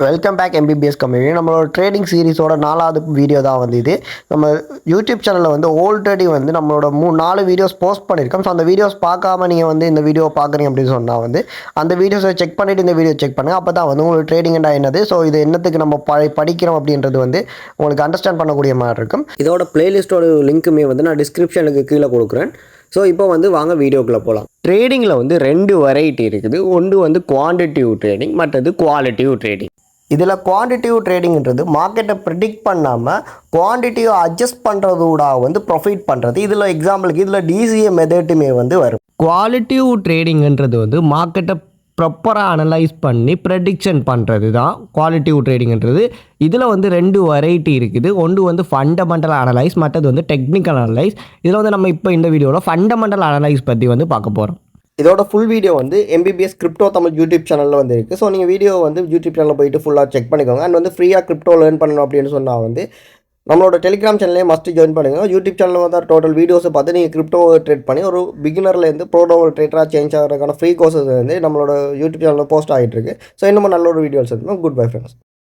Welcome back MBBS community. நம்மளோட trading சீரிஸோட 4வது வீடியோ தான் வந்து இது. நம்ம யூடியூப் சேனலில் வந்து ஆல்ரெடி வந்து நம்மளோட 4 வீடியோஸ் போஸ்ட் பண்ணியிருக்கோம். ஸோ அந்த வீடியோஸ் பார்க்காம நீங்கள் வந்து இந்த வீடியோ பார்க்குறீங்க அப்படின்னு சொன்னால் வந்து அந்த வீடியோஸை செக் பண்ணிவிட்டு இந்த வீடியோ செக் பண்ணுங்கள். அப்போ தான் வந்து உங்களுக்கு ட்ரேடிங்னா என்னது, ஸோ இது என்னத்துக்கு நம்ம படிக்கிறோம் அப்படின்றது வந்து உங்களுக்கு அண்டர்ஸ்டாண்ட் பண்ணக்கூடிய மாதிரி இருக்கும். இதோட பிளேலிஸ்ட்டோட லிங்க்குமே வந்து நான் டிஸ்கிரிப்ஷனுக்கு கீழே கொடுக்குறேன். ஸோ இப்போ வந்து வாங்க வீடியோக்குள்ளே போகலாம். ட்ரேடிங்கில் வந்து 2 வெரைட்டி இருக்குது. ஒன்று வந்து குவான்டிட்டிவ் ட்ரேடிங், மற்றது குவாலிட்டிவ் ட்ரேடிங். இதில் குவான்டிட்டிவ் ட்ரேடிங்கிறது மார்க்கெட்டை ப்ரிடிக்ட் பண்ணாமல் குவான்டிட்டியை அட்ஜஸ்ட் பண்ணுறதோட வந்து ப்ராஃபிட் பண்ணுறது. இதில் எக்ஸாம்பிளுக்கு இதில் டிசிஏ மெத்தட்டுமே வந்து வரும். குவாலிட்டிவ் ட்ரேடிங்கிறது வந்து மார்க்கெட்டை ப்ராப்பராக அனலைஸ் பண்ணி ப்ரெடிக்ஷன் பண்ணுறது தான் குவாலிட்டிவ் ட்ரேடிங்கிறது. இதில் வந்து 2 வெரைட்டி இருக்குது. ஒன்று வந்து ஃபண்டமெண்டல் அனலைஸ், மற்றது வந்து டெக்னிக்கல் அனலைஸ். இதில் வந்து நம்ம இப்போ இந்த வீடியோவில் ஃபண்டமெண்டல் அனலைஸ் பற்றி வந்து பார்க்க போகிறோம். இதோட ஃபுல் வீடியோ வந்து எம்பிபிஎஸ் கிரிப்டோ தமிழ் யூடியூப் சேனலில் வந்து இருக்குது. ஸோ நீங்கள் வீடியோ வந்து யூடியூப் சேனலில் போயிட்டு ஃபுல்லாக செக் பண்ணிக்கோங்க. அண்ட் வந்து ஃப்ரீயாக கிரிப்டோ லேர்ன் பண்ணணும் அப்படின்னு சொன்னால் வந்து நம்மளோட டெலிகிராம் சேனலே மஸ்ட் ஜாயின் பண்ணுங்கள். யூடியூப் சேனலில் வந்து டோட்டல் வீடியோஸை பார்த்து நீங்கள் கிரிப்டோ ட்ரேட் பண்ணி ஒரு பிகினர்லேருந்து ப்ரோ ட்ரேடராக சேஞ்ச் ஆகிறதுக்கான ஃப்ரீ கோர்சஸ் வந்து நம்மளோட யூடியூப் சேனலில் போஸ்ட் ஆகிட்டு இருக்கு. ஸோ இன்னும் நல்ல ஒரு வீடியோஸ் இருக்கும். Good bye friends.